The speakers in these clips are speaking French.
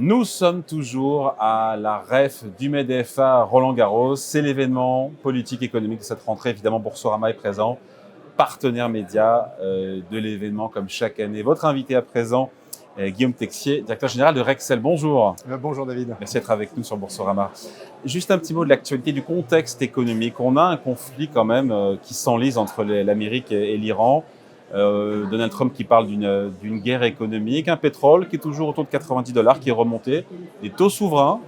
Nous sommes toujours à la REF du MEDEFA Roland-Garros. C'est l'événement politique économique de cette rentrée. Évidemment, Boursorama est présent, partenaire média de l'événement comme chaque année. Votre invité à présent, Guillaume Texier, directeur général de Rexel. Bonjour. Bonjour David. Merci d'être avec nous sur Boursorama. Juste un petit mot de l'actualité, du contexte économique. On a un conflit quand même qui s'enlise entre l'Amérique et l'Iran. Donald Trump qui parle d'une guerre économique, un pétrole qui est toujours autour de $90 qui est remonté, des taux souverains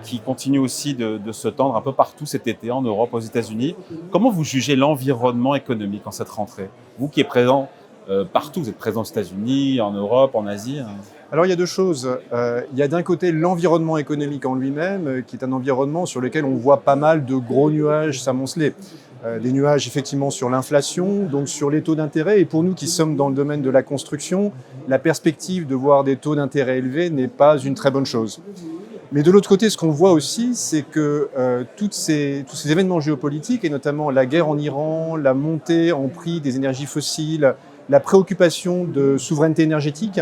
qui continuent aussi de se tendre un peu partout cet été en Europe, aux États-Unis. Comment vous jugez l'environnement économique en cette rentrée? Vous qui êtes présent partout, vous êtes présent aux États-Unis, en Europe, en Asie. Alors il y a deux choses. Il y a d'un côté l'environnement économique en lui-même, qui est un environnement sur lequel on voit pas mal de gros nuages s'amonceler. Des nuages effectivement sur l'inflation, donc sur les taux d'intérêt. Et pour nous qui sommes dans le domaine de la construction, la perspective de voir des taux d'intérêt élevés n'est pas une très bonne chose. Mais de l'autre côté, ce qu'on voit aussi, c'est que tous ces événements géopolitiques, et notamment la guerre en Iran, la montée en prix des énergies fossiles, la préoccupation de souveraineté énergétique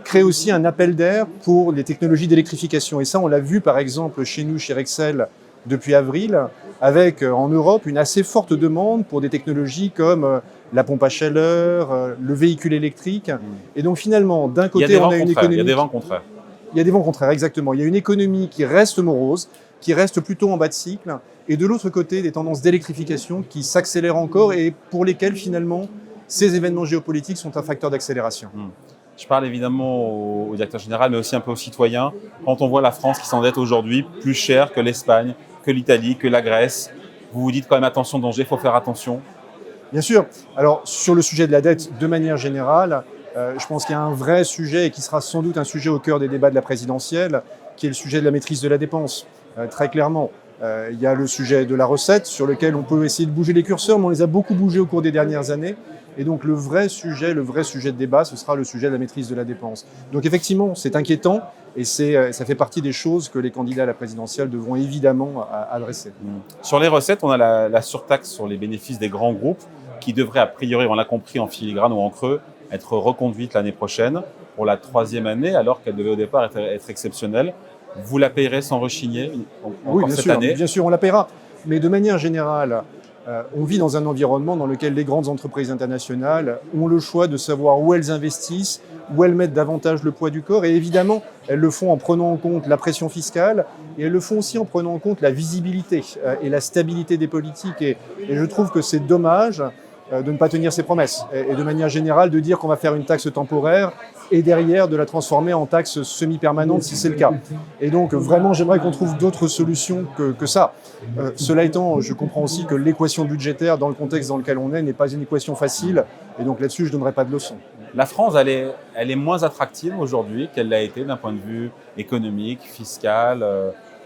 crée aussi un appel d'air pour les technologies d'électrification. Et ça, on l'a vu par exemple chez nous, chez Rexel, depuis avril, avec en Europe une assez forte demande pour des technologies comme la pompe à chaleur, le véhicule électrique. Et donc finalement, d'un côté, on a une économie... Il y a des vents contraires. Il y a des vents contraires, exactement. Il y a une économie qui reste morose, qui reste plutôt en bas de cycle, et de l'autre côté, des tendances d'électrification qui s'accélèrent encore et pour lesquelles finalement, ces événements géopolitiques sont un facteur d'accélération. Je parle évidemment au directeur général, mais aussi un peu aux citoyens. Quand on voit la France qui s'endette aujourd'hui plus cher que l'Espagne, que l'Italie, que la Grèce, vous vous dites quand même attention, danger, il faut faire attention. Bien sûr. Alors, sur le sujet de la dette, de manière générale, je pense qu'il y a un vrai sujet et qui sera sans doute un sujet au cœur des débats de la présidentielle, qui est le sujet de la maîtrise de la dépense. Très clairement, il y a le sujet de la recette sur lequel on peut essayer de bouger les curseurs, mais on les a beaucoup bougés au cours des dernières années. Et donc le vrai sujet de débat, ce sera le sujet de la maîtrise de la dépense. Donc effectivement, c'est inquiétant et ça fait partie des choses que les candidats à la présidentielle devront évidemment adresser. Sur les recettes, on a la surtaxe sur les bénéfices des grands groupes qui devrait, a priori, on l'a compris en filigrane ou en creux, être reconduite l'année prochaine pour la 3e année, alors qu'elle devait au départ être exceptionnelle. Vous la payerez sans rechigner encore cette année? Bien sûr, on la paiera. Mais de manière générale, on vit dans un environnement dans lequel les grandes entreprises internationales ont le choix de savoir où elles investissent, où elles mettent davantage le poids du corps. Et évidemment, elles le font en prenant en compte la pression fiscale et elles le font aussi en prenant en compte la visibilité et la stabilité des politiques. Et je trouve que c'est dommage de ne pas tenir ses promesses et de manière générale de dire qu'on va faire une taxe temporaire et derrière de la transformer en taxe semi-permanente si c'est le cas. Et donc vraiment j'aimerais qu'on trouve d'autres solutions que ça. Cela étant, je comprends aussi que l'équation budgétaire dans le contexte dans lequel on est n'est pas une équation facile et donc là-dessus je ne donnerai pas de leçons. La France, elle est moins attractive aujourd'hui qu'elle l'a été d'un point de vue économique, fiscal,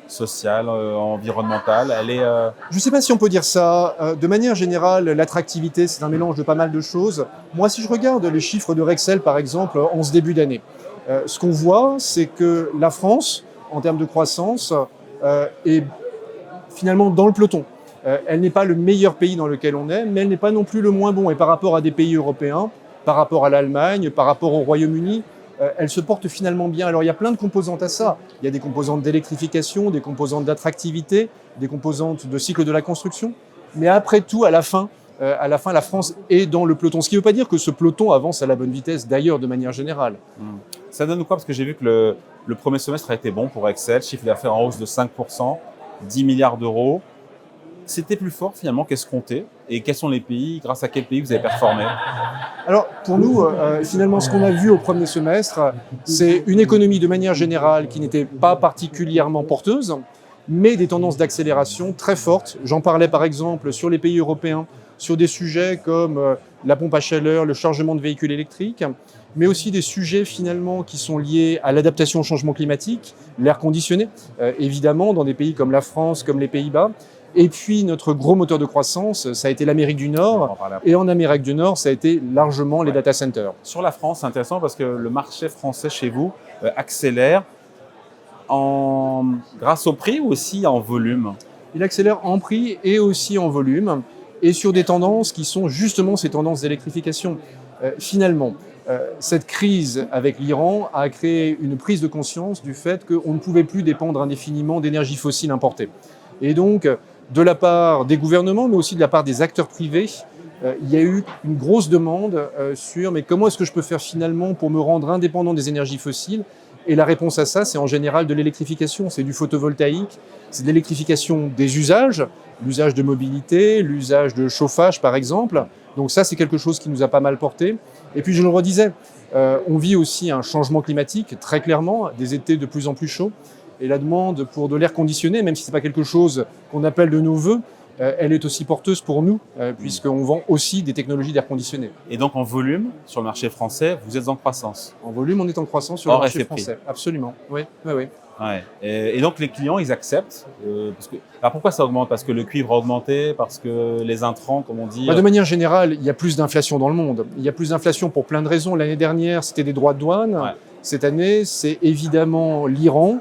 social, environnemental. Je ne sais pas si on peut dire ça. De manière générale, l'attractivité, c'est un mélange de pas mal de choses. Moi, si je regarde les chiffres de Rexel, par exemple, en ce début d'année, ce qu'on voit, c'est que la France, en termes de croissance, est finalement dans le peloton. Elle n'est pas le meilleur pays dans lequel on est, mais elle n'est pas non plus le moins bon. Et par rapport à des pays européens, par rapport à l'Allemagne, par rapport au Royaume-Uni, elle se porte finalement bien. Alors il y a plein de composantes à ça. Il y a des composantes d'électrification, des composantes d'attractivité, des composantes de cycle de la construction. Mais après tout, à la fin, la France est dans le peloton. Ce qui ne veut pas dire que ce peloton avance à la bonne vitesse, d'ailleurs, de manière générale. Ça donne quoi? Parce que j'ai vu que le premier semestre a été bon pour Rexel, chiffre d'affaires en hausse de 5%, 10 milliards d'euros. C'était plus fort finalement qu'escompté. Et quels sont les pays, grâce à quels pays vous avez performé? Alors pour nous, finalement, ce qu'on a vu au premier semestre, c'est une économie de manière générale qui n'était pas particulièrement porteuse, mais des tendances d'accélération très fortes. J'en parlais par exemple sur les pays européens, sur des sujets comme la pompe à chaleur, le chargement de véhicules électriques, mais aussi des sujets finalement qui sont liés à l'adaptation au changement climatique, l'air conditionné, évidemment, dans des pays comme la France, comme les Pays-Bas. Et puis, notre gros moteur de croissance, ça a été l'Amérique du Nord. Et en Amérique du Nord, ça a été largement les data centers. Sur la France, c'est intéressant parce que le marché français chez vous accélère grâce au prix ou aussi en volume? Il accélère en prix et aussi en volume et sur des tendances qui sont justement ces tendances d'électrification. Finalement, cette crise avec l'Iran a créé une prise de conscience du fait qu'on ne pouvait plus dépendre indéfiniment d'énergie fossile importée. Et donc, de la part des gouvernements, mais aussi de la part des acteurs privés, il y a eu une grosse demande sur mais comment est-ce que je peux faire finalement pour me rendre indépendant des énergies fossiles. Et la réponse à ça, c'est en général de l'électrification, c'est du photovoltaïque, c'est de l'électrification des usages, l'usage de mobilité, l'usage de chauffage par exemple. Donc ça, c'est quelque chose qui nous a pas mal porté. Et puis je le redisais, on vit aussi un changement climatique, très clairement, des étés de plus en plus chauds. Et la demande pour de l'air conditionné, même si ce n'est pas quelque chose qu'on appelle de nos voeux, elle est aussi porteuse pour nous, puisqu'on vend aussi des technologies d'air conditionné. Et donc en volume, sur le marché français, vous êtes en croissance? En volume, on est en croissance sur le marché français. Absolument, oui. Ouais. Et donc les clients, ils acceptent parce que, alors pourquoi ça augmente? Parce que le cuivre a augmenté, parce que les intrants, comme on dit… De manière générale, il y a plus d'inflation dans le monde. Il y a plus d'inflation pour plein de raisons. L'année dernière, c'était des droits de douane. Ouais. Cette année, c'est évidemment l'Iran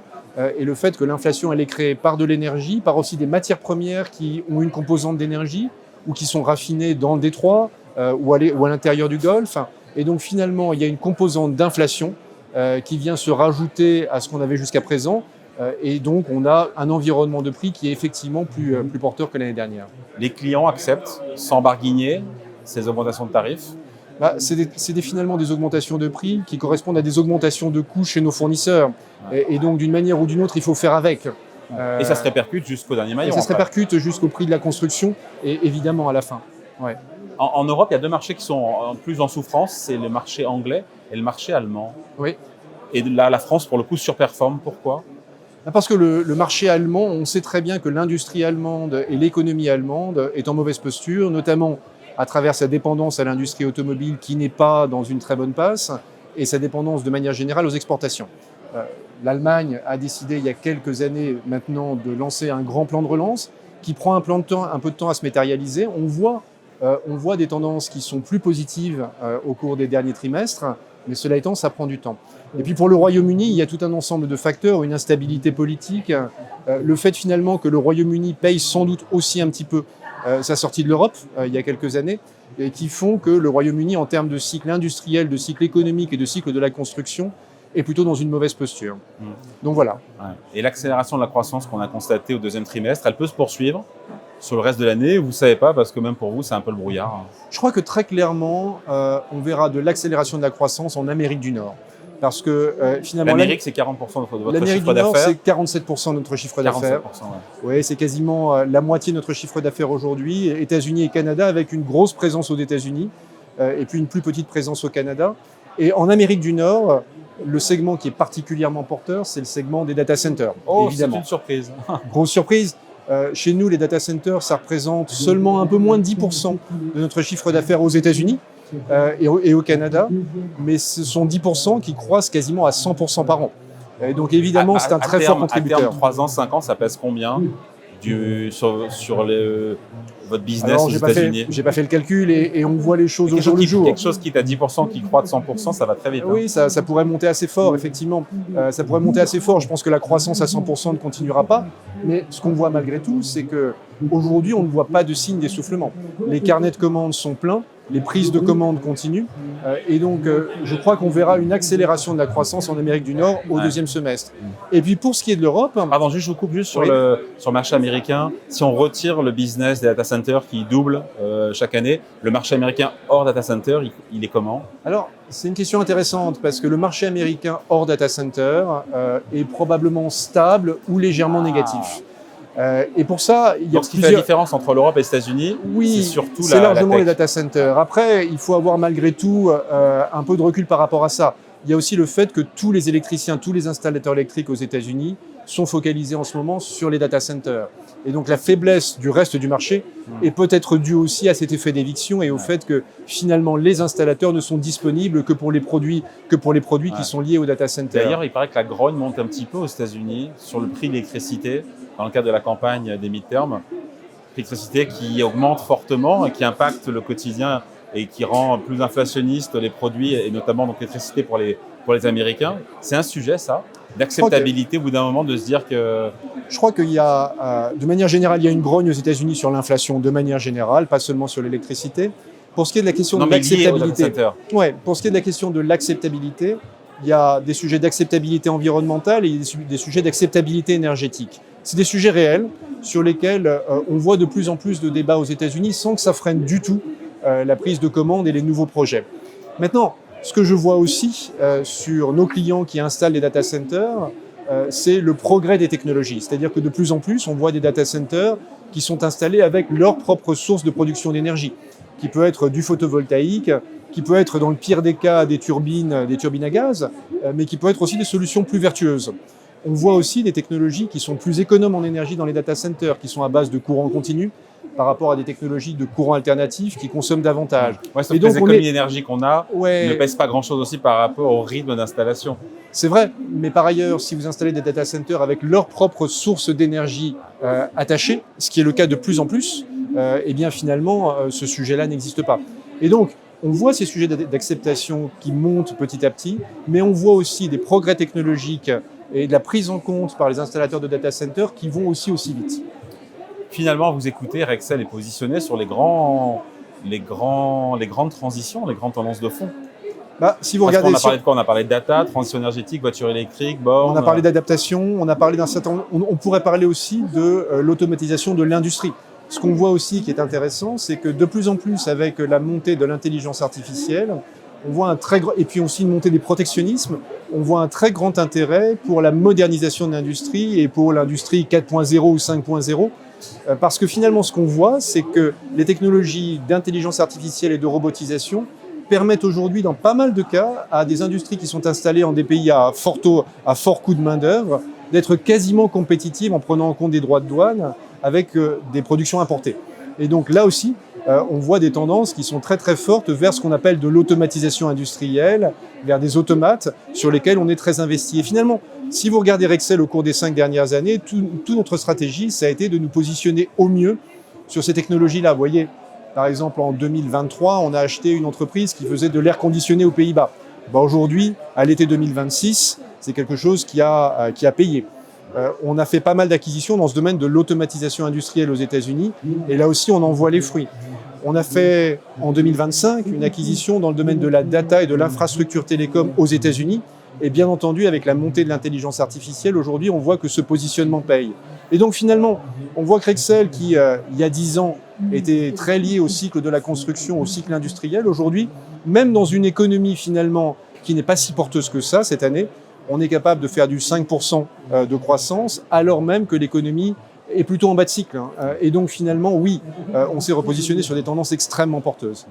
et le fait que l'inflation, elle est créée par de l'énergie, par aussi des matières premières qui ont une composante d'énergie ou qui sont raffinées dans le détroit ou à l'intérieur du Golfe. Et donc finalement, il y a une composante d'inflation qui vient se rajouter à ce qu'on avait jusqu'à présent. Et donc, on a un environnement de prix qui est effectivement plus porteur que l'année dernière. Les clients acceptent, sans barguigner, ces augmentations de tarifs? C'est finalement des augmentations de prix qui correspondent à des augmentations de coûts chez nos fournisseurs. Et donc, d'une manière ou d'une autre, il faut faire avec. Et ça se répercute jusqu'au dernier maillon. Et ça se répercute jusqu'au prix de la construction et évidemment à la fin. Ouais. En Europe, il y a deux marchés qui sont plus en souffrance, c'est le marché anglais et le marché allemand. Oui. Et là, la France, pour le coup, surperforme. Pourquoi? Parce que le marché allemand, on sait très bien que l'industrie allemande et l'économie allemande est en mauvaise posture, notamment à travers sa dépendance à l'industrie automobile qui n'est pas dans une très bonne passe et sa dépendance de manière générale aux exportations. L'Allemagne a décidé il y a quelques années maintenant de lancer un grand plan de relance qui prend un peu de temps à se matérialiser. On voit des tendances qui sont plus positives au cours des derniers trimestres, mais cela étant, ça prend du temps. Et puis pour le Royaume-Uni, il y a tout un ensemble de facteurs, une instabilité politique, le fait finalement que le Royaume-Uni paye sans doute aussi un petit peu sa sortie de l'Europe il y a quelques années, et qui font que le Royaume-Uni, en termes de cycle industriel, de cycle économique et de cycle de la construction, est plutôt dans une mauvaise posture. Donc voilà. Ouais. Et l'accélération de la croissance qu'on a constatée au deuxième trimestre, elle peut se poursuivre sur le reste de l'année? Vous ne savez pas, parce que même pour vous, c'est un peu le brouillard. Je crois que très clairement, on verra de l'accélération de la croissance en Amérique du Nord. Parce que finalement… L'Amérique, c'est 40% de votre chiffre d'affaires. L'Amérique du Nord, c'est 47% de notre chiffre d'affaires. 47%, ouais. Oui, c'est quasiment la moitié de notre chiffre d'affaires aujourd'hui. États-Unis et Canada, avec une grosse présence aux États-Unis et puis une plus petite présence au Canada. Et en Amérique du Nord, le segment qui est particulièrement porteur, c'est le segment des data centers. Oh, évidemment. C'est une surprise. Grosse surprise. Chez nous, les data centers, ça représente seulement un peu moins de 10% de notre chiffre d'affaires aux États-Unis et au Canada, mais ce sont 10% qui croissent quasiment à 100% par an. Et donc évidemment, c'est un très fort contributeur. À terme, 3 ans, 5 ans, ça pèse combien sur votre business aux États-Unis? J'ai pas fait le calcul et on voit les choses au jour le jour. Quelque chose qui est à 10%, qui croît de 100%, ça va très vite. Oui, ça pourrait monter assez fort, effectivement. Ça pourrait monter assez fort. Je pense que la croissance à 100% ne continuera pas. Mais ce qu'on voit malgré tout, c'est qu'aujourd'hui, on ne voit pas de signe d'essoufflement. Les carnets de commandes sont pleins, les prises de commandes continuent. Et donc, je crois qu'on verra une accélération de la croissance en Amérique du Nord au deuxième semestre. Et puis, pour ce qui est de l'Europe… Pardon, je vous coupe juste sur le marché américain. Si on retire le business des data centers qui double chaque année, le marché américain hors data center, il est comment? Alors, c'est une question intéressante parce que le marché américain hors data center est probablement stable ou légèrement négatif. Et pour ça, il y a donc, ce qui fait la différence entre l'Europe et les États-Unis, c'est surtout c'est largement les data centers. Après, il faut avoir malgré tout un peu de recul par rapport à ça. Il y a aussi le fait que tous les électriciens, tous les installateurs électriques aux États-Unis sont focalisés en ce moment sur les data centers. Et donc la faiblesse du reste du marché est peut-être due aussi à cet effet d'éviction et au fait que finalement les installateurs ne sont disponibles que pour les produits qui sont liés aux data centers. D'ailleurs, il paraît que la grogne monte un petit peu aux États-Unis sur le prix de l'électricité dans le cadre de la campagne des midterms. L'électricité qui augmente fortement et qui impacte le quotidien et qui rend plus inflationniste les produits et notamment donc l'électricité pour les Américains. C'est un sujet, ça, d'acceptabilité au bout d'un moment de se dire que… Je crois qu'il y a, de manière générale, il y a une grogne aux États-Unis sur l'inflation de manière générale, pas seulement sur l'électricité. Pour ce qui est de la question Non, de mais lié au data l'acceptabilité, center. ouais, pour ce qui est de la question de l'acceptabilité, il y a des sujets d'acceptabilité environnementale et des sujets d'acceptabilité énergétique. C'est des sujets réels sur lesquels on voit de plus en plus de débats aux États-Unis sans que ça freine du tout la prise de commande et les nouveaux projets. Maintenant, ce que je vois aussi sur nos clients qui installent des data centers, c'est le progrès des technologies. C'est-à-dire que de plus en plus, on voit des data centers qui sont installés avec leur propre source de production d'énergie, qui peut être du photovoltaïque, qui peut être dans le pire des cas des turbines à gaz, mais qui peut être aussi des solutions plus vertueuses. On voit aussi des technologies qui sont plus économes en énergie dans les data centers, qui sont à base de courant continu, par rapport à des technologies de courant alternatif qui consomment davantage. Ouais, sauf que les économies d'énergie qu'on a ne pèsent pas grand-chose aussi par rapport au rythme d'installation. C'est vrai, mais par ailleurs, si vous installez des data centers avec leur propre source d'énergie attachée, ce qui est le cas de plus en plus, eh bien finalement, ce sujet-là n'existe pas. Et donc, on voit ces sujets d'acceptation qui montent petit à petit, mais on voit aussi des progrès technologiques et de la prise en compte par les installateurs de data centers qui vont aussi vite. Finalement, vous écoutez, Rexel est positionné sur les grandes transitions, les grandes tendances de fond. Bah, si vous regardez, on a parlé de quoi? On a parlé de data, transition énergétique, voiture électrique, bornes. On a parlé d'adaptation, on a parlé d'un certain. On pourrait parler aussi de l'automatisation de l'industrie. Ce qu'on voit aussi qui est intéressant, c'est que de plus en plus, avec la montée de l'intelligence artificielle, on voit et puis aussi une montée des protectionnismes, on voit un très grand intérêt pour la modernisation de l'industrie et pour l'industrie 4.0 ou 5.0. Parce que finalement, ce qu'on voit, c'est que les technologies d'intelligence artificielle et de robotisation permettent aujourd'hui, dans pas mal de cas, à des industries qui sont installées en des pays à fort coût de main-d'œuvre, d'être quasiment compétitives en prenant en compte des droits de douane avec des productions importées. Et donc là aussi, on voit des tendances qui sont très très fortes vers ce qu'on appelle de l'automatisation industrielle, vers des automates sur lesquels on est très investi. Et finalement, si vous regardez Rexel au cours des 5 dernières années, toute notre stratégie, ça a été de nous positionner au mieux sur ces technologies-là. Vous voyez, par exemple, en 2023, on a acheté une entreprise qui faisait de l'air conditionné aux Pays-Bas. Aujourd'hui, à l'été 2026, c'est quelque chose qui a payé. On a fait pas mal d'acquisitions dans ce domaine de l'automatisation industrielle aux États-Unis, et là aussi, on en voit les fruits. On a fait en 2025 une acquisition dans le domaine de la data et de l'infrastructure télécom aux États-Unis, et bien entendu, avec la montée de l'intelligence artificielle, aujourd'hui, on voit que ce positionnement paye. Et donc finalement, on voit que Rexel, qui il y a 10 ans était très lié au cycle de la construction, au cycle industriel, aujourd'hui, même dans une économie finalement qui n'est pas si porteuse que ça cette année, on est capable de faire du 5% de croissance, alors même que l'économie est plutôt en bas de cycle. Et donc finalement, oui, on s'est repositionné sur des tendances extrêmement porteuses.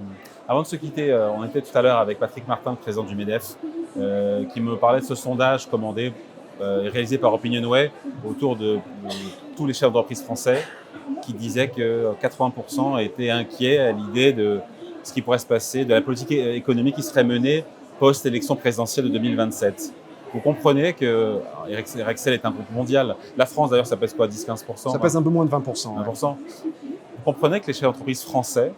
Avant de se quitter, on était tout à l'heure avec Patrick Martin, le président du MEDEF, qui me parlait de ce sondage commandé et réalisé par OpinionWay autour de tous les chefs d'entreprise français, qui disaient que 80% étaient inquiets à l'idée de ce qui pourrait se passer, de la politique économique qui serait menée post-élection présidentielle de 2027. Vous comprenez que Rexel est un groupe mondial. La France, d'ailleurs, ça pèse quoi, 10-15%? Ça pèse un peu moins de 20%. 20%. Vous comprenez que les chefs d'entreprise français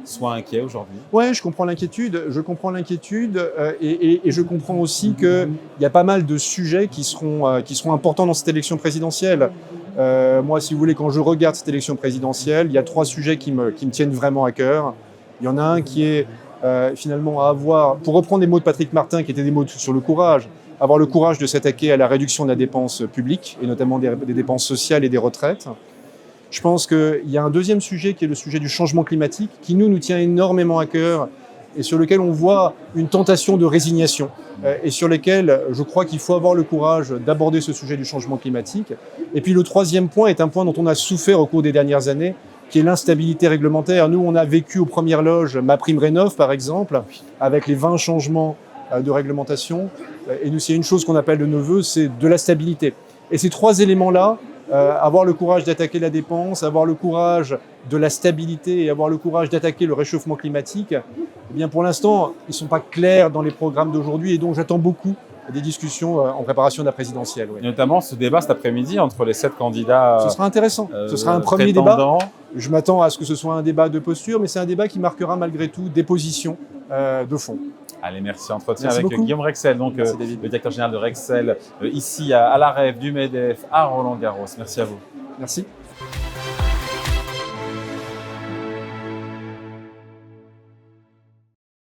soient inquiets aujourd'hui? Oui, je comprends l'inquiétude. Et je comprends aussi qu'il y a pas mal de sujets qui seront importants dans cette élection présidentielle. Moi, si vous voulez, quand je regarde cette élection présidentielle, il y a 3 sujets qui me tiennent vraiment à cœur. Il y en a un qui est finalement à avoir, pour reprendre les mots de Patrick Martin, qui étaient des mots sur le courage, avoir le courage de s'attaquer à la réduction de la dépense publique, et notamment des dépenses sociales et des retraites. Je pense qu'il y a un deuxième sujet qui est le sujet du changement climatique, qui nous tient énormément à cœur et sur lequel on voit une tentation de résignation et sur lequel je crois qu'il faut avoir le courage d'aborder ce sujet du changement climatique. Et puis le troisième point est un point dont on a souffert au cours des dernières années, qui est l'instabilité réglementaire. Nous, on a vécu aux premières loges MaPrimeRénov', par exemple, avec les 20 changements de réglementation. Et nous, s'il y a une chose qu'on appelle de nos voeux, c'est de la stabilité. Et ces 3 éléments-là, avoir le courage d'attaquer la dépense, avoir le courage de la stabilité et avoir le courage d'attaquer le réchauffement climatique, eh bien pour l'instant, ils ne sont pas clairs dans les programmes d'aujourd'hui et donc j'attends beaucoup des discussions en préparation de la présidentielle. Oui. Et notamment ce débat cet après-midi entre les 7 candidats. Ce sera intéressant. Ce sera un premier débat. Je m'attends à ce que ce soit un débat de posture, mais c'est un débat qui marquera malgré tout des positions de fond. Allez, merci. Entretien merci avec beaucoup. Guillaume Rexel, donc le directeur général de Rexel, ici à la REF, du MEDEF, à Roland-Garros. Merci à vous. Merci.